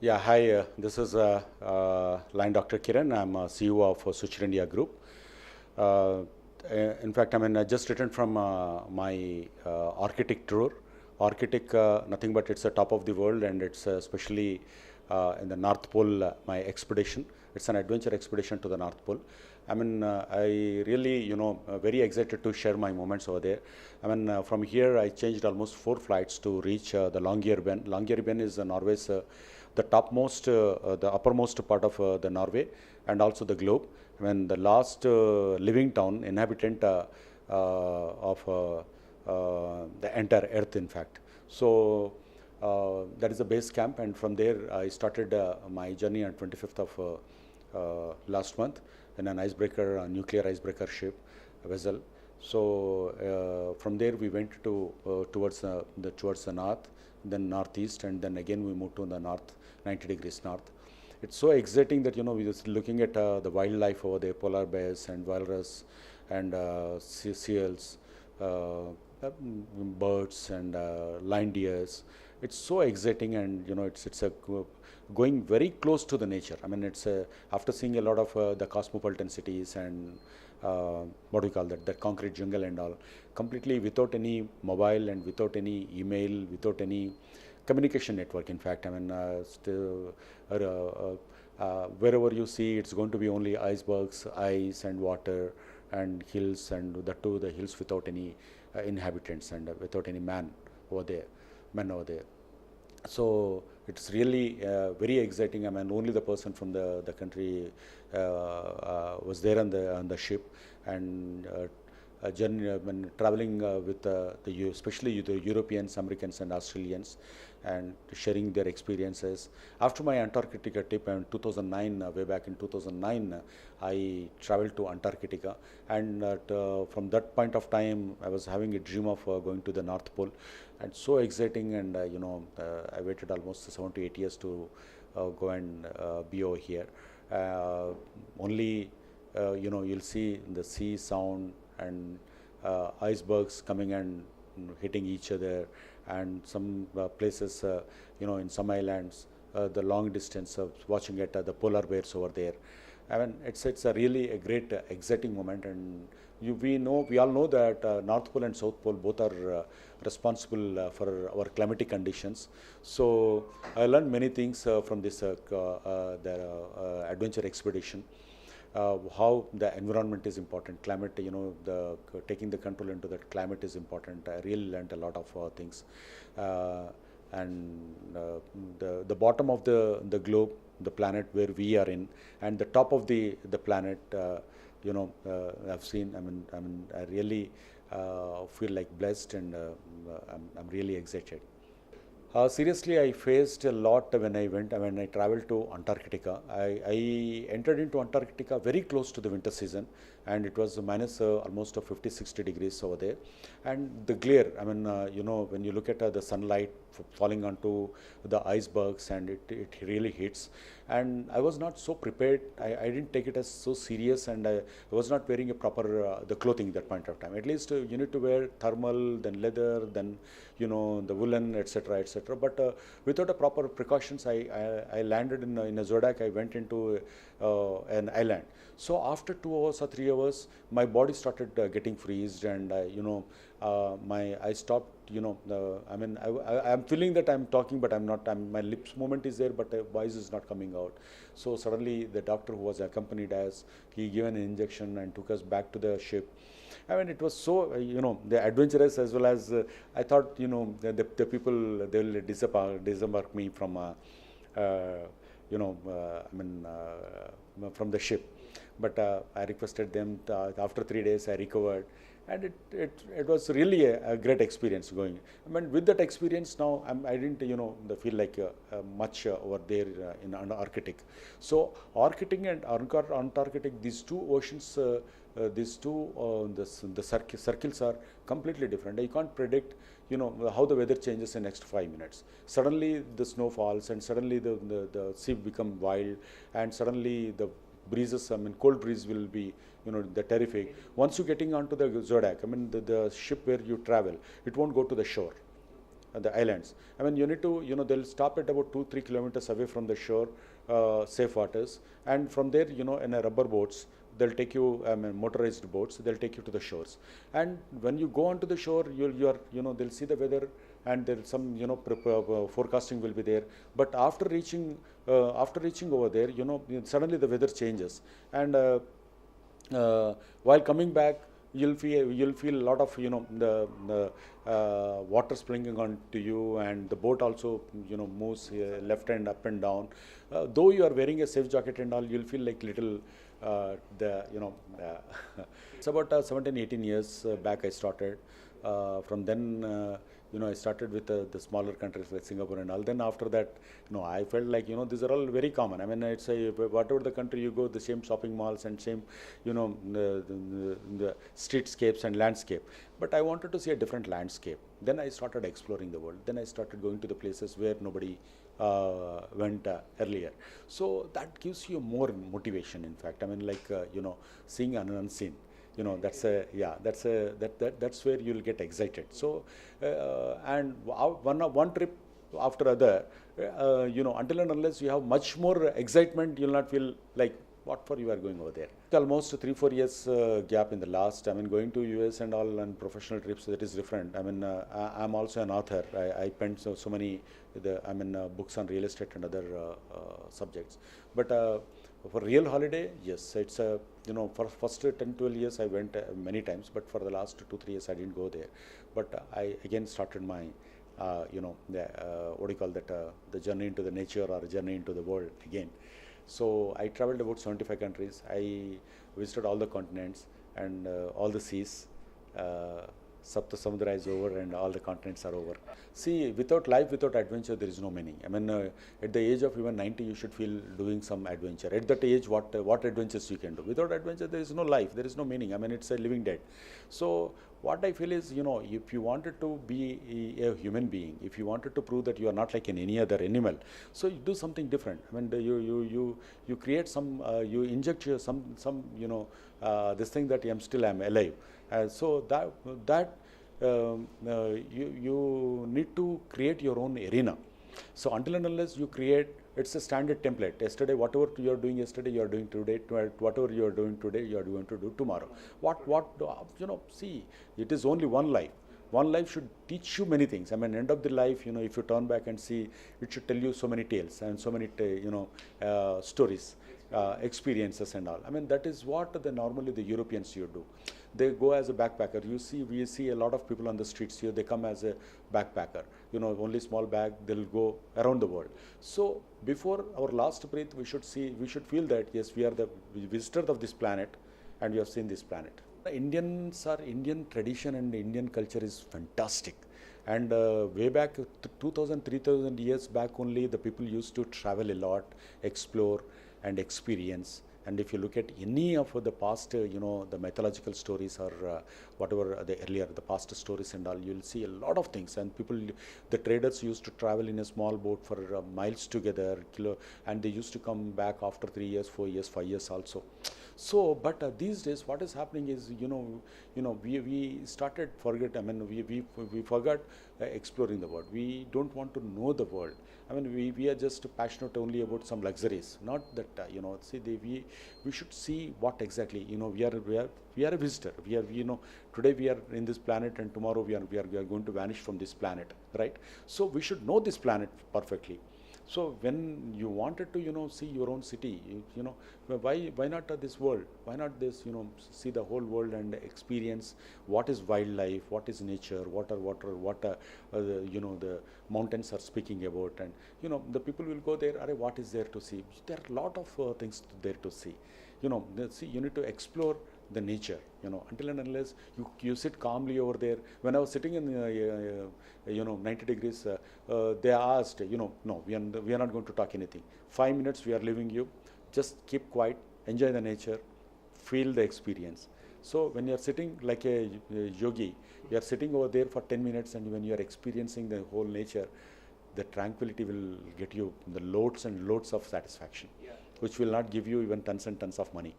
Yeah, hi. This is Line Dr. Kiran. I'm CEO of Suchirindia Group. Uh, in fact, I just returned from my Arctic tour. Arctic, nothing but it's the top of the world, and it's especially in the North Pole. My expedition. It's an adventure expedition to the North Pole. I really, very excited to share my moments over there. From here, I changed almost 4 flights to reach the Longyearbyen. Longyearbyen is Norway's the topmost, the uppermost part of the Norway and also the globe. The last living town, inhabitant of the entire Earth, in fact. So that is the base camp, and from there I started my journey on 25th of last month in an icebreaker, a nuclear icebreaker ship, a vessel. So from there we went to towards the north, then northeast, and then again we moved to the north, 90 degrees north. It's so exciting that we're just looking at the wildlife over there, polar bears and walrus and seals, birds and line deers. It's so exciting, and going very close to the nature. It's after seeing a lot of the cosmopolitan cities and what do we call that, the concrete jungle and all, completely without any mobile and without any email, without any communication network. In fact, wherever you see, it's going to be only icebergs, ice and water and hills, and the hills without any inhabitants and without any men over there. So it's really very exciting. Only the person from the country was there on the ship, and a journey when traveling with especially the Europeans, Americans, and Australians, and sharing their experiences. After my Antarctica trip in 2009, way back in 2009, I traveled to Antarctica, and from that point of time, I was having a dream of going to the North Pole, and so exciting. And I waited almost 7 to 8 years to go and be over here. Only you'll see the sea sound and icebergs coming and hitting each other, and some places, in some islands, the long distance of watching at the polar bears over there. It's a really a great, exciting moment, and we all know that North Pole and South Pole both are responsible for our climatic conditions. So I learned many things from this adventure expedition. How the environment is important, climate, taking the control into that climate is important. I really learned a lot of things. Uh, and the bottom of the globe, the planet where we are in, and the top of the planet, I've seen. I really feel like blessed, and I'm really excited. Seriously, I faced a lot when I went. When I traveled to Antarctica, I entered into Antarctica very close to the winter season, and it was minus almost 50, 60 degrees over there. And the glare, when you look at the sunlight falling onto the icebergs, and it really hits. And I was not so prepared. I didn't take it as so serious, and I was not wearing a proper the clothing that point of time. At least you need to wear thermal, then leather, then the woolen, etc., etc. But without a proper precautions, I landed in a Zodiac. I went into an island. So after 2 hours or 3 hours, my body started getting freezed, and my I stopped. I'm feeling that I'm talking, but I'm not. My lips movement is there, but voice is not coming out. So suddenly, the doctor who was accompanied us, he gave an injection and took us back to the ship. It was so, the adventurous, as well as I thought, the people, they will disembark me from, from the ship. But I requested them, after 3 days, I recovered. And it was really a great experience going. With that experience now, I didn't, feel like much over there in Arctic. So Arctic and Antarctic, these two oceans, the circles are completely different. You can't predict, how the weather changes in the next 5 minutes. Suddenly the snow falls, and suddenly the sea become wild, and suddenly the breezes, cold breeze will be, the terrific. Once you're getting onto the Zodiac, the ship where you travel, it won't go to the shore. the islands. I mean, you need to, they'll stop at about 2-3 kilometers away from the shore, safe waters, and from there, in a rubber boats, they'll take you, motorized boats, they'll take you to the shores. And when you go onto the shore, they'll see the weather, and there's some, forecasting will be there. But after reaching over there, suddenly the weather changes, and while coming back, you'll feel a lot of, the water sprinkling onto you, and the boat also, moves left and up and down. Though you are wearing a safe jacket and all, you'll feel like little, the you know it's about 17-18 years back I started. From then, I started with the smaller countries like Singapore and all. Then after that, I felt like, these are all very common. I mean, it's a, whatever the country you go, the same shopping malls and same, the streetscapes and landscape. But I wanted to see a different landscape. Then I started exploring the world. Then I started going to the places where nobody went earlier. So that gives you more motivation. In fact, I mean, like, seeing an unseen. That's where you'll get excited. So and one trip after other, until and unless you have much more excitement, you'll not feel like what for you are going over there. Almost 3-4 years gap in the last. I mean, going to US and all and professional trips, that is different. I mean, I'm also an author. I penned so many books on real estate and other subjects. But for real holiday, yes, it's for first 10-12 years I went many times, but for the last 2-3 years I didn't go there. But I again started my what do you call that, the journey into the nature or journey into the world again. So I traveled about 75 countries. I visited all the continents and all the seas. Sapta Samudra is over and all the continents are over. See, without life, without adventure, there is no meaning. I mean, at the age of even 90, you should feel doing some adventure. At that age, what adventures you can do? Without adventure, there is no life, there is no meaning. I mean, it's a living dead. So what I feel is, if you wanted to be a human being, if you wanted to prove that you are not like any other animal, so you do something different. I mean, you create some, you inject some this thing that I'm alive. So you need to create your own arena. So until and unless you create, it's a standard template. Yesterday, whatever you are doing yesterday, you are doing today. Whatever you are doing today, you are going to do tomorrow. See, it is only one life. One life should teach you many things. I mean, end of the life, if you turn back and see, it should tell you so many tales and so many, stories, experiences and all. I mean, that is what normally the Europeans here do. They go as a backpacker. We see a lot of people on the streets here. They come as a backpacker. Only small bag. They'll go around the world. So before our last breath, we should feel that yes, we are the visitors of this planet, and we have seen this planet. Indian tradition and Indian culture is fantastic. And way back 2,000-3,000 years back only, the people used to travel a lot, explore and experience. And if you look at any of the past, the mythological stories or whatever the past stories and all, you'll see a lot of things. And the traders used to travel in a small boat for miles together, and they used to come back after 3 years, 4 years, 5 years also. So, but these days, what is happening is, we started forget. I mean, we forgot exploring the world. We don't want to know the world. I mean, we are just passionate only about some luxuries. Not that we should see what exactly, we are a visitor. Today we are in this planet, and tomorrow we are going to vanish from this planet, right? So we should know this planet perfectly. So when you wanted to, see your own city, why not this world? Why not this, see the whole world and experience what is wildlife, what is nature, what the mountains are speaking about, and the people will go there. What is there to see? There are a lot of things there to see. You need to explore the nature. Until and unless you sit calmly over there. When I was sitting in 90 degrees, they asked, no, we are not going to talk anything. 5 minutes we are leaving you. Just keep quiet, enjoy the nature, feel the experience. So when you are sitting like a yogi, you are sitting over there for 10 minutes, and when you are experiencing the whole nature, the tranquility will get you the loads and loads of satisfaction, which will not give you even tons and tons of money.